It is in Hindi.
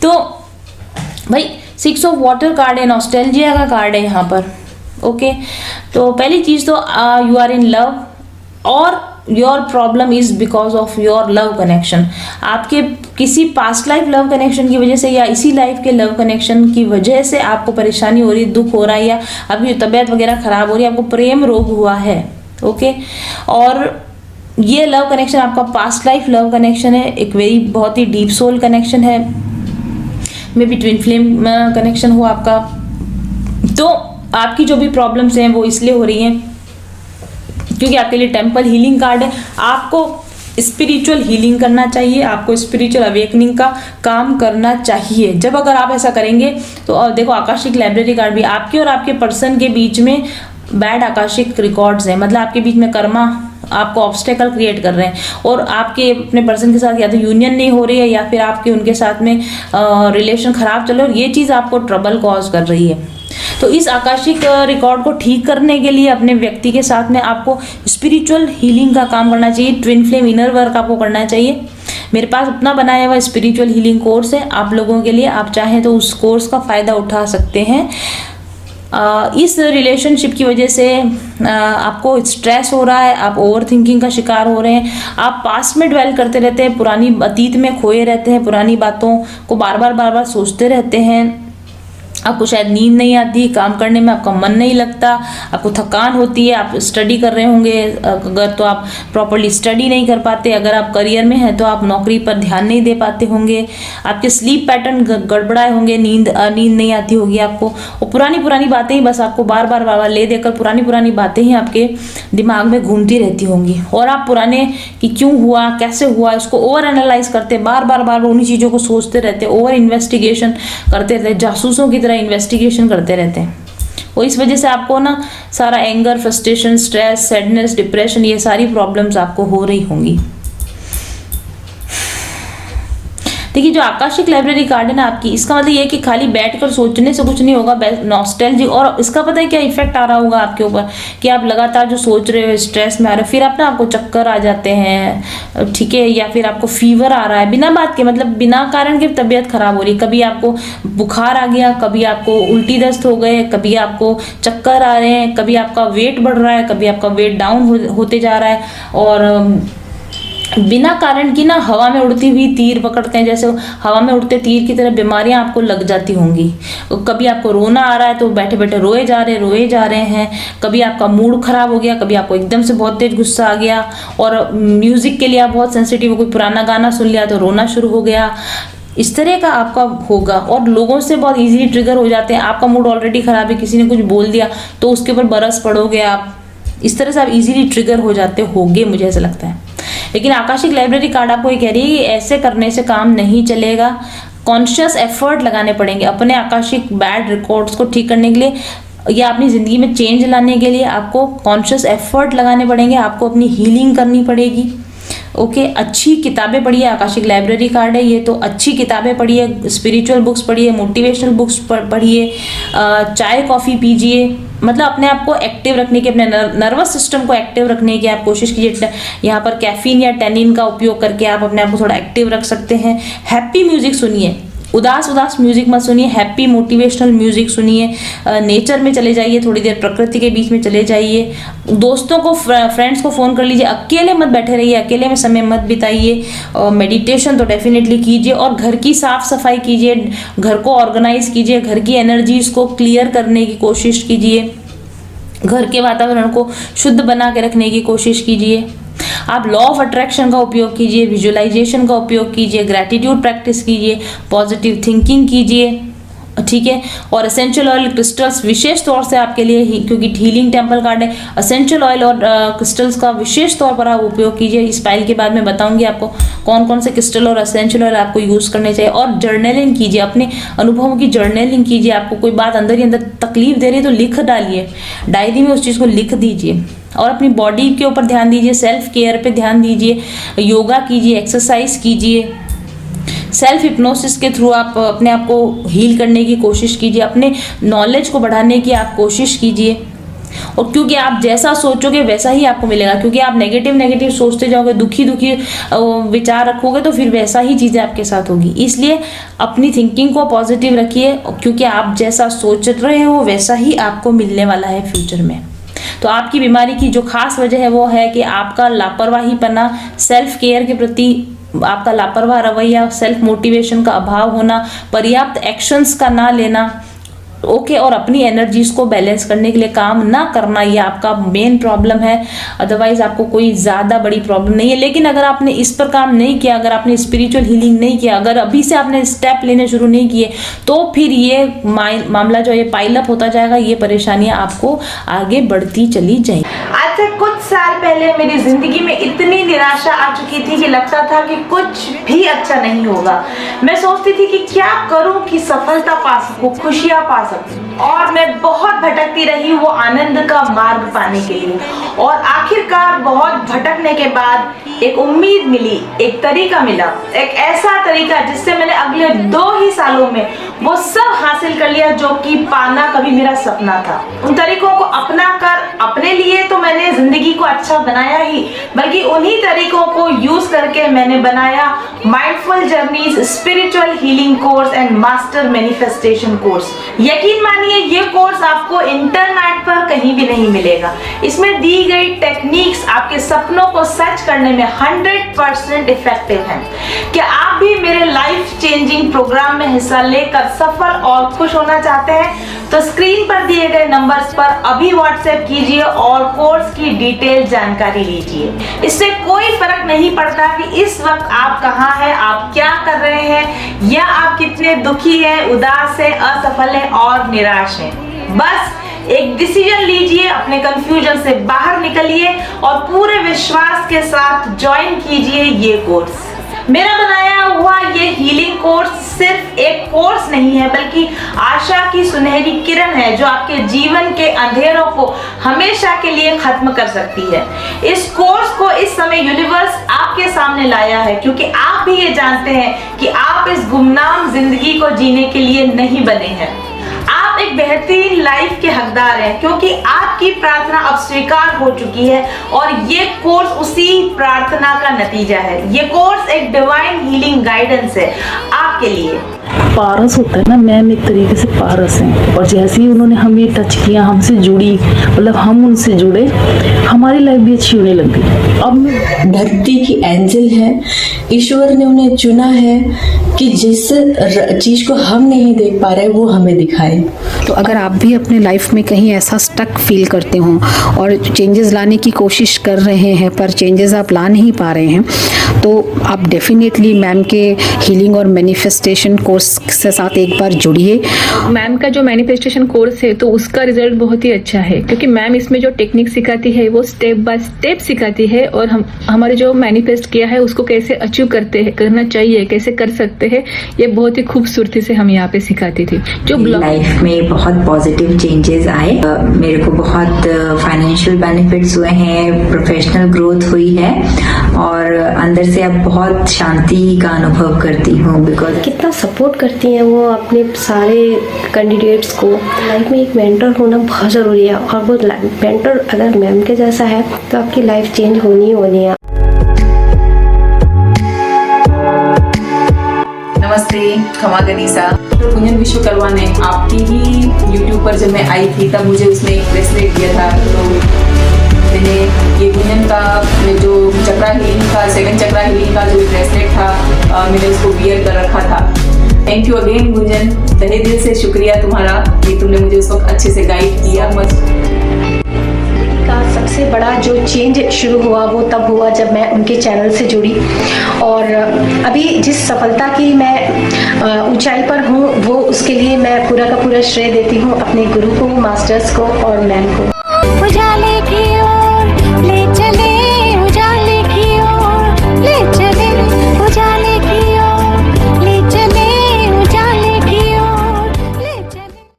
तो भाई 6 ऑफ वाटर कार्ड है, नॉस्टैल्जिया का कार्ड है यहाँ पर। ओके, तो पहली चीज तो यू आर इन लव और your problem is because of your love connection. आपके किसी पास्ट लाइफ लव कनेक्शन की वजह से या इसी लाइफ के लव कनेक्शन की वजह से आपको परेशानी हो रही है, दुख हो रहा है, या आपकी तबीयत वगैरह खराब हो रही है, आपको प्रेम रोग हुआ है। ओके, और ये लव कनेक्शन आपका पास्ट लाइफ लव कनेक्शन है, एक बहुत ही डीप सोल कनेक्शन है, may be twin flame connection हो आपका। तो आपकी जो भी प्रॉब्लम्स हैं वो इसलिए हो रही हैं क्योंकि आपके लिए टेम्पल हीलिंग कार्ड है। आपको स्पिरिचुअल हीलिंग करना चाहिए, आपको स्पिरिचुअल अवेकनिंग का काम करना चाहिए। जब अगर आप ऐसा करेंगे तो देखो आकाशिक लाइब्रेरी कार्ड भी आपके और आपके पर्सन के बीच में बैड आकाशिक रिकॉर्ड्स हैं, मतलब आपके बीच में कर्मा आपको ऑब्स्टेकल क्रिएट कर रहे हैं और आपके अपने पर्सन के साथ या तो यूनियन नहीं हो रही है या फिर आपके उनके साथ में रिलेशन खराब चल रहा है और ये चीज़ आपको ट्रबल कॉज कर रही है। तो इस आकाशिक रिकॉर्ड को ठीक करने के लिए अपने व्यक्ति के साथ में आपको स्पिरिचुअल हीलिंग का काम करना चाहिए, ट्विन फ्लेम इनर वर्क आपको करना चाहिए। मेरे पास अपना बनाया हुआ स्पिरिचुअल हीलिंग कोर्स है आप लोगों के लिए, आप चाहें तो उस कोर्स का फ़ायदा उठा सकते हैं। इस रिलेशनशिप की वजह से आपको स्ट्रेस हो रहा है, आप ओवर थिंकिंग का शिकार हो रहे हैं, आप पास्ट में ड्वेल करते रहते हैं, पुरानी अतीत में खोए रहते हैं, पुरानी बातों को बार बार सोचते रहते हैं, आपको शायद नींद नहीं आती, काम करने में आपका मन नहीं लगता, आपको थकान होती है, आप स्टडी कर रहे होंगे अगर तो आप प्रॉपर्ली स्टडी नहीं कर पाते, अगर आप करियर में हैं तो आप नौकरी पर ध्यान नहीं दे पाते होंगे, आपके स्लीप पैटर्न गड़बड़ाए होंगे, नींद नहीं आती होगी आपको, और पुरानी बातें ही बस आपको बार बार ले देकर पुरानी बातें ही आपके दिमाग में घूमती रहती होंगी और आप पुराने कि क्यों हुआ, कैसे हुआ, इसको ओवर एनालाइज करते, बार बार उन्हीं चीज़ों को सोचते रहते, ओवर इन्वेस्टिगेशन करते रहते, जासूसों की इन्वेस्टिगेशन करते रहते हैं और इस वजह से आपको ना सारा anger, frustration, stress, sadness, depression, ये सारी प्रॉब्लम्स आपको हो रही होंगी। देखिए जो आकाशिक लाइब्रेरी कार्ड है ना आपकी, इसका मतलब ये है कि खाली बैठकर सोचने से कुछ नहीं होगा, नॉस्टैल्जिया, और इसका पता है क्या इफेक्ट आ रहा होगा आपके ऊपर कि आप लगातार जो सोच रहे हो स्ट्रेस में आ रहे हो, फिर आप ना आपको चक्कर आ जाते हैं, ठीक है, या फिर आपको फीवर आ रहा है बिना बात के, मतलब बिना कारण के तबीयत खराब हो रही है, कभी आपको बुखार आ गया, कभी आपको उल्टी दस्त हो गए, कभी आपको चक्कर आ रहे हैं, कभी आपका वेट बढ़ रहा है, कभी आपका वेट डाउन होते जा रहा है, और बिना कारण की ना हवा में उड़ती हुई तीर पकड़ते हैं, जैसे हवा में उड़ते तीर की तरह बीमारियां आपको लग जाती होंगी। कभी आपको रोना आ रहा है तो बैठे बैठे रोए जा रहे हैं, कभी आपका मूड खराब हो गया, कभी आपको एकदम से बहुत तेज गुस्सा आ गया, और म्यूजिक के लिए आप बहुत सेंसिटिव हो, कोई पुराना गाना सुन लिया तो रोना शुरू हो गया, इस तरह का आपका होगा। और लोगों से बहुत इजीली ट्रिगर हो जाते हैं, आपका मूड ऑलरेडी खराब है, किसी ने कुछ बोल दिया तो उसके ऊपर बरस पड़ोगे आप, इस तरह से आप इजीली ट्रिगर हो जाते होंगे, मुझे ऐसा लगता है। लेकिन आकाशिक लाइब्रेरी कार्ड आपको ये कह रही है कि ऐसे करने से काम नहीं चलेगा, कॉन्शियस एफर्ट लगाने पड़ेंगे अपने आकाशिक बैड रिकॉर्ड्स को ठीक करने के लिए या अपनी ज़िंदगी में चेंज लाने के लिए आपको कॉन्शियस एफर्ट लगाने पड़ेंगे, आपको अपनी हीलिंग करनी पड़ेगी। ओके, अच्छी किताबें पढ़िए, आकाशिक लाइब्रेरी कार्ड है ये, तो अच्छी किताबें पढ़िए, स्पिरिचुअल बुक्स पढ़िए, मोटिवेशनल बुक्स पढ़िए, चाय कॉफ़ी पीजिए, मतलब अपने आप को एक्टिव रखने की, अपने नर्वस सिस्टम को एक्टिव रखने की आप कोशिश कीजिए। यहाँ पर कैफीन या टेनिन का उपयोग करके आप अपने आप को थोड़ा एक्टिव रख सकते हैं। हैप्पी म्यूजिक सुनिए, उदास म्यूजिक मत सुनिए, हैप्पी मोटिवेशनल म्यूजिक सुनिए, नेचर में चले जाइए, थोड़ी देर प्रकृति के बीच में चले जाइए, दोस्तों को फ्रेंड्स को फ़ोन कर लीजिए, अकेले मत बैठे रहिए, अकेले में समय मत बिताइए, और मेडिटेशन तो डेफिनेटली कीजिए, और घर की साफ सफाई कीजिए, घर को ऑर्गेनाइज कीजिए, घर की एनर्जीज को क्लियर करने की कोशिश कीजिए, घर के वातावरण को शुद्ध बना के रखने की कोशिश कीजिए। आप लॉ ऑफ अट्रैक्शन का उपयोग कीजिए, विजुअलाइजेशन का उपयोग कीजिए, ग्रैटिट्यूड प्रैक्टिस कीजिए, पॉजिटिव थिंकिंग कीजिए, ठीक है। और एसेंशियल ऑयल क्रिस्टल्स विशेष तौर से आपके लिए क्योंकि हीलिंग टेम्पल कार्ड है, एसेंशियल ऑयल और क्रिस्टल्स का विशेष तौर पर आप उपयोग कीजिए। इस फाइल के बाद में बताऊंगी आपको कौन कौन से क्रिस्टल और एसेंशियल ऑयल आपको यूज़ करने चाहिए। और जर्नलिंग कीजिए, अपने अनुभवों की जर्नलिंग कीजिए। आपको कोई बात अंदर ही अंदर तकलीफ दे रही है तो लिख डालिए, डायरी में उस चीज़ को लिख दीजिए। और अपनी बॉडी के ऊपर ध्यान दीजिए, सेल्फ केयर पे ध्यान दीजिए, योगा कीजिए, एक्सरसाइज कीजिए, सेल्फ हिप्नोसिस के थ्रू आप अपने आप को हील करने की कोशिश कीजिए, अपने नॉलेज को बढ़ाने की आप कोशिश कीजिए, और क्योंकि आप जैसा सोचोगे वैसा ही आपको मिलेगा, क्योंकि आप नेगेटिव सोचते जाओगे, दुखी विचार रखोगे तो फिर वैसा ही चीज़ें आपके साथ होगी। इसलिए अपनी थिंकिंग को पॉजिटिव रखिए, क्योंकि आप जैसा सोच रहे हो वैसा ही आपको मिलने वाला है फ्यूचर में। तो आपकी बीमारी की जो खास वजह है वो है कि आपका लापरवाहीपना, सेल्फ केयर के प्रति आपका लापरवाह रवैया, सेल्फ मोटिवेशन का अभाव होना, पर्याप्त एक्शंस का ना लेना, ओके और अपनी एनर्जीज को बैलेंस करने के लिए काम ना करना, ये आपका मेन प्रॉब्लम है। अदरवाइज आपको कोई ज़्यादा बड़ी प्रॉब्लम नहीं है। लेकिन अगर आपने इस पर काम नहीं किया, अगर आपने स्पिरिचुअल हीलिंग नहीं किया, अगर अभी से आपने स्टेप लेने शुरू नहीं किए, तो फिर ये मामला जो ये पाइल अप होता जाएगा, ये परेशानियां आपको आगे बढ़ती चली जाएंगी। आज से कुछ साल पहले मेरी जिंदगी में इतनी निराशा आ चुकी थी कि लगता था कि कुछ भी अच्छा नहीं होगा। मैं सोचती थी कि क्या करूं कि सफलता पा सकूं, खुशियां पा सकूं, और मैं बहुत भटकती रही वो आनंद का मार्ग पाने के लिए। और आखिरकार बहुत भटकने के बाद एक उम्मीद मिली, एक तरीका मिला, एक ऐसा तरीका जिससे मैंने अगले 2 ही सालों में वो सब हासिल कर लिया जो कि पाना कभी मेरा सपना था। उन तरीकों को अपना कर अपने लिए तो मैंने जिंदगी को अच्छा बनाया ही, बल्कि उन्हीं तरीकों को यूज करके मैंने बनाया mindful journeys spiritual healing course and master manifestation course. यकीन मानिए ये कोर्स आपको इंटरनेट पर कहीं भी नहीं मिलेगा। इसमें दी गई टेक्निक्स आपके सपनों को सच करने में 100% इफेक्टिव हैं। क्या आप भी मेरे लाइफ चेंजिंग प्रोग्राम में हिस्सा लेकर सफल और खुश होना चाहते हैं? तो स्क्रीन पर दिए गए नंबर्स पर अभी व्हाट्सएप कीजिए और कोर्स की डिटेल जानकारी लीजिए। इससे कोई फर्क नहीं पड़ता कि इस वक्त आप कहाँ हैं, आप क्या कर रहे हैं, या आप कितने दुखी हैं, उदास हैं, असफल हैं और निराश हैं। बस एक डिसीजन लीजिए, अपने कंफ्यूजन से बाहर निकलिए और पूरे विश्वास के साथ ज्वाइन कीजिए ये कोर्स। मेरा बनाया हुआ ये हीलिंग कोर्स सिर्फ एक कोर्स नहीं है, बल्कि आशा की सुनहरी किरण है जो आपके जीवन के अंधेरों को हमेशा के लिए खत्म कर सकती है। इस कोर्स को इस समय यूनिवर्स आपके सामने लाया है, क्योंकि आप भी ये जानते हैं कि आप इस गुमनाम जिंदगी को जीने के लिए नहीं बने हैं। आप एक बेहतरीन लाइफ के हकदार हैं, क्योंकि आपकी प्रार्थना अब स्वीकार हो चुकी है और ये कोर्स उसी प्रार्थना का नतीजा है। ये कोर्स एक डिवाइन हीलिंग गाइडेंस है आपके लिए। पारस होता है ना, मैम एक तरीके से पारस हैं, और जैसे ही उन्होंने हमें टच किया, हमसे जुड़ी, मतलब हम उनसे जुड़े, हमारी लाइफ भी अच्छी होने लग गई। अब मैं धरती की एंजल है, ईश्वर ने उन्हें चुना है कि जिस चीज को हम नहीं देख पा रहे वो हमें दिखाए। तो अगर आप भी अपने लाइफ में कहीं ऐसा स्टक फील करते हो और चेंजेस लाने की कोशिश कर रहे हैं पर चेंजेस आप ला नहीं पा रहे हैं, तो आप डेफिनेटली मैम के हीलिंग और मैनिफेस्टेशन कोर्स से साथ एक बार जुड़िए। मैम का जो मैनिफेस्टेशन कोर्स है तो उसका रिजल्ट बहुत ही अच्छा है, क्योंकि मैम इसमें जो टेक्निक सिखाती है वो स्टेप बाय स्टेप सिखाती है, और हमारे जो मैनिफेस्ट किया है उसको कैसे अचीव करना चाहिए, कैसे कर सकते हैं, ये बहुत ही खूबसूरती से हम यहाँ पे सिखाती थी। जो लाइफ में बहुत पॉजिटिव चेंजेस आए, मेरे को बहुत फाइनेंशियल बेनिफिट्स हुए हैं, प्रोफेशनल ग्रोथ हुई है, और अंदर से अब बहुत शांति का अनुभव करती हूँ। बिकॉज कितना सपोर्ट करती हैं वो अपने सारे कैंडिडेट्स को। लाइफ में एक मेंटर होना बहुत ज़रूरी है, और वो मेंटर अगर मैम के जैसा है तो आपकी लाइफ चेंज होनी ही होनी है। नमस्ते, खमा गनीसा। गुंजन विश्वकर्मा ने आपकी ही यूट्यूब पर जब मैं आई थी तब मुझे उसने एक ब्रेसलेट दिया था, तो मैंने ये गुंजन का जो चक्रा हीलिंग का 7 चक्रा हीलिंग का जो ब्रेसलेट था मैंने उसको वियर कर रखा था। थैंक यू अगेन गुंजन, तहे दिल से शुक्रिया तुम्हारा कि तुमने मुझे उस वक्त अच्छे से गाइड किया। का सबसे बड़ा जो चेंज शुरू हुआ वो तब हुआ जब मैं उनके चैनल से जुड़ी, और अभी जिस सफलता की मैं ऊंचाई पर हूँ वो उसके लिए मैं पूरा का पूरा श्रेय देती हूँ अपने गुरु को, मास्टर्स को और मैम को।